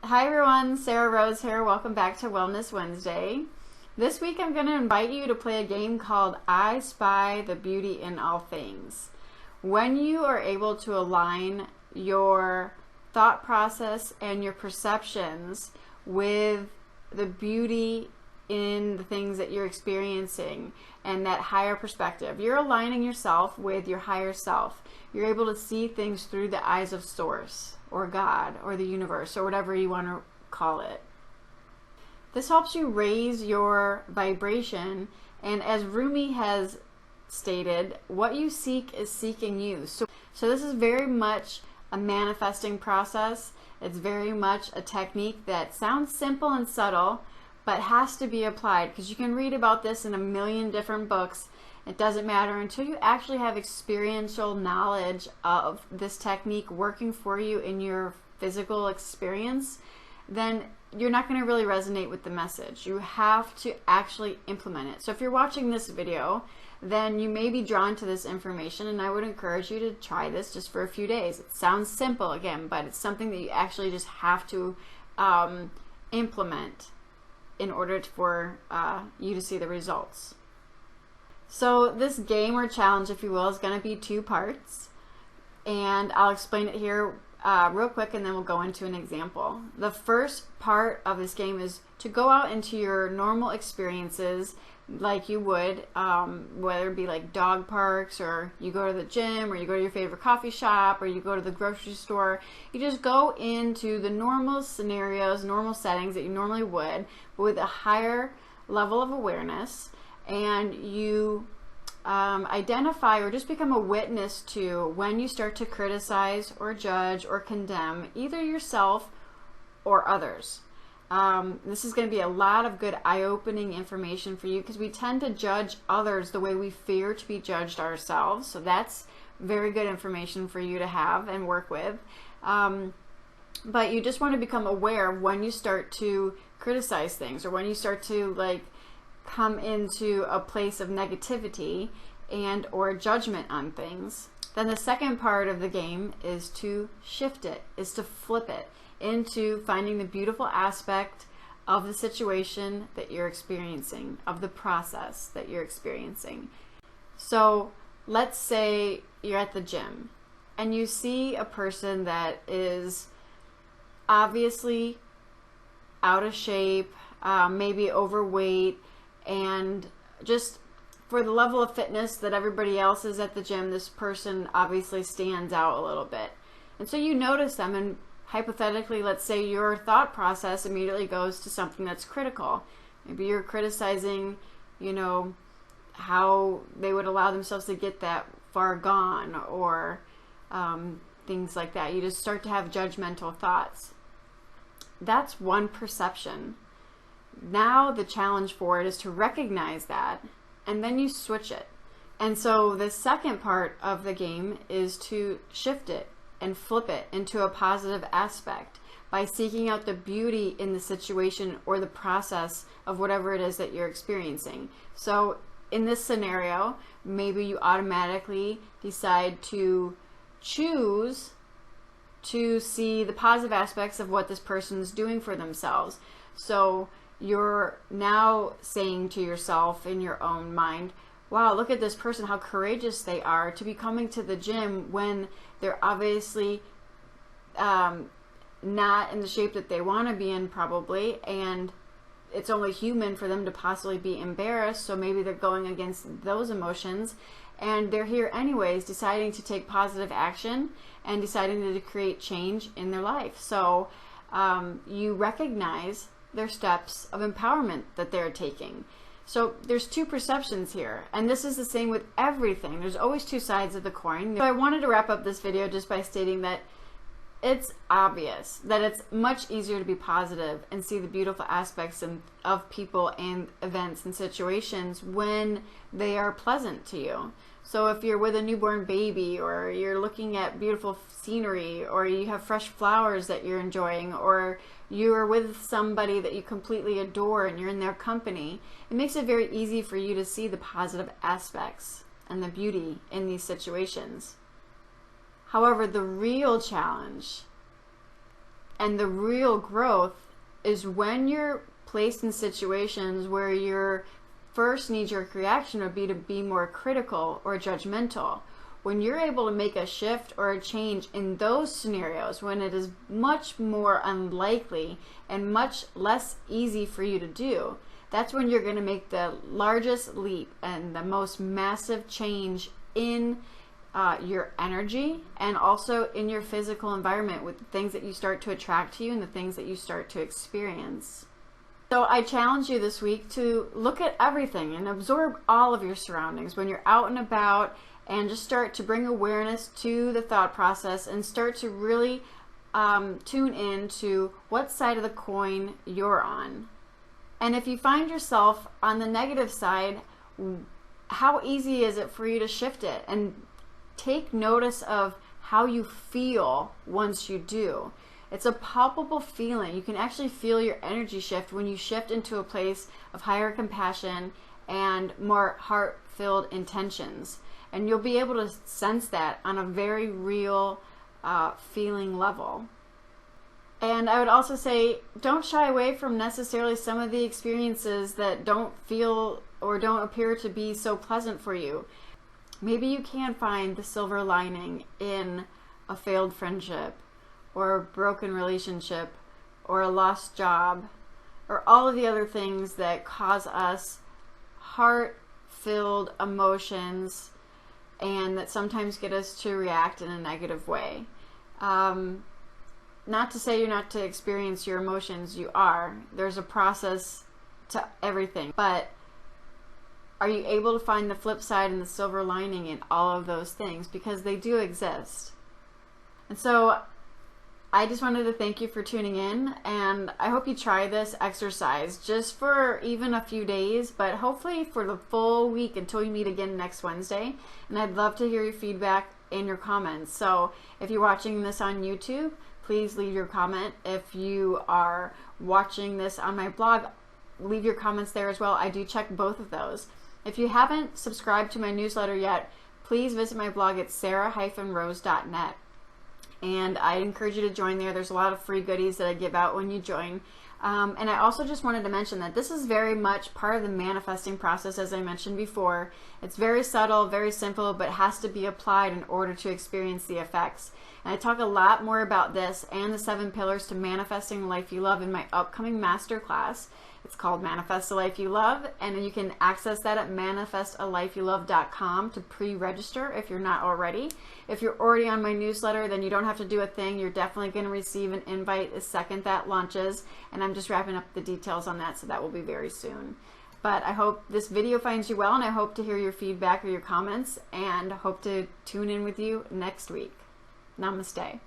Hi everyone, Sarah Rose here. Welcome back to Wellness Wednesday. This week I'm going to invite you to play a game called I Spy the Beauty in All Things. When you are able to align your thought process and your perceptions with the beauty in the things that you're experiencing and that higher perspective, you're aligning yourself with your higher self. You're able to see things through the eyes of Source or God or the universe or whatever you want to call it. This helps you raise your vibration, and as Rumi has stated, what you seek is seeking you. So this is very much a manifesting process. It's very much a technique that sounds simple and subtle, but has to be applied, because you can read about this in a million different books. It doesn't matter until you actually have experiential knowledge of this technique working for you in your physical experience, then you're not going to really resonate with the message. You have to actually implement it. So if you're watching this video, then you may be drawn to this information, and I would encourage you to try this just for a few days. It sounds simple again, but it's something that you actually just have to implement in order for you to see the results. So this game or challenge, if you will, is going to be 2 parts, and I'll explain it here real quick, and then we'll go into an example. The first part of this game is to go out into your normal experiences like you would, whether it be like dog parks, or you go to the gym, or you go to your favorite coffee shop, or you go to the grocery store. You just go into the normal scenarios, normal settings that you normally would, but with a higher level of awareness, and you identify or just become a witness to when you start to criticize or judge or condemn either yourself or others. This is going to be a lot of good eye-opening information for you, because we tend to judge others the way we fear to be judged ourselves. So that's very good information for you to have and work with. But you just want to become aware of when you start to criticize things, or when you start to come into a place of negativity and or judgment on things. Then the second part of the game is to shift it, is to flip it into finding the beautiful aspect of the situation that you're experiencing, of the process that you're experiencing. So let's say you're at the gym and you see a person that is obviously out of shape, maybe overweight, and just for the level of fitness that everybody else is at the gym, this person obviously stands out a little bit. And so you notice them, and hypothetically, let's say your thought process immediately goes to something that's critical. Maybe you're criticizing, how they would allow themselves to get that far gone, or things like that. You just start to have judgmental thoughts. That's one perception. Now the challenge for it is to recognize that, and then you switch it. And so the second part of the game is to shift it and flip it into a positive aspect by seeking out the beauty in the situation or the process of whatever it is that you're experiencing. So in this scenario, maybe you automatically decide to choose to see the positive aspects of what this person's doing for themselves. So you're now saying to yourself in your own mind, wow, look at this person, how courageous they are to be coming to the gym when they're obviously not in the shape that they want to be in, probably, and it's only human for them to possibly be embarrassed, so maybe they're going against those emotions, and they're here anyways, deciding to take positive action and deciding to create change in their life. So you recognize their steps of empowerment that they're taking. So there's 2 perceptions here, and this is the same with everything. There's always 2 sides of the coin. So I wanted to wrap up this video just by stating that it's obvious that it's much easier to be positive and see the beautiful aspects of people and events and situations when they are pleasant to you. So if you're with a newborn baby, or you're looking at beautiful scenery, or you have fresh flowers that you're enjoying, or you're with somebody that you completely adore and you're in their company, it makes it very easy for you to see the positive aspects and the beauty in these situations. However, the real challenge And the real growth is when you're placed in situations where your first knee-jerk reaction would be to be more critical or judgmental. When you're able to make a shift or a change in those scenarios, when it is much more unlikely and much less easy for you to do, that's when you're going to make the largest leap and the most massive change in your energy and also in your physical environment with the things that you start to attract to you and the things that you start to experience. So I challenge you this week to look at everything and absorb all of your surroundings when you're out and about, and just start to bring awareness to the thought process and start to really tune in to what side of the coin you're on. And if you find yourself on the negative side, how easy is it for you to shift it and take notice of how you feel once you do? It's a palpable feeling. You can actually feel your energy shift when you shift into a place of higher compassion and more heart-filled intentions. And you'll be able to sense that on a very real feeling level. And I would also say, don't shy away from necessarily some of the experiences that don't feel or don't appear to be so pleasant for you. Maybe you can find the silver lining in a failed friendship, or a broken relationship, or a lost job, or all of the other things that cause us heart-filled emotions and that sometimes get us to react in a negative way. Not to say you're not to experience your emotions, you are. There's a process to everything. But are you able to find the flip side and the silver lining in all of those things? Because they do exist. And so I just wanted to thank you for tuning in, and I hope you try this exercise just for even a few days, but hopefully for the full week until we meet again next Wednesday. And I'd love to hear your feedback and your comments. So if you're watching this on YouTube, please leave your comment. If you are watching this on my blog, leave your comments there as well. I do check both of those. If you haven't subscribed to my newsletter yet, please visit my blog at sarah-rose.net. And I encourage you to join there. There's a lot of free goodies that I give out when you join. And I also just wanted to mention that this is very much part of the manifesting process, as I mentioned before. It's very subtle, very simple, but has to be applied in order to experience the effects. And I talk a lot more about this and the 7 pillars to manifesting the life you love in my upcoming masterclass. It's called Manifest the Life You Love, and you can access that at manifestalifeyouLove.com to pre-register if you're not already. If you're already on my newsletter, then you don't have to do a thing. You're definitely going to receive an invite the second that launches, and I'm just wrapping up the details on that, so that will be very soon. But I hope this video finds you well, and I hope to hear your feedback or your comments, and hope to tune in with you next week. Namaste.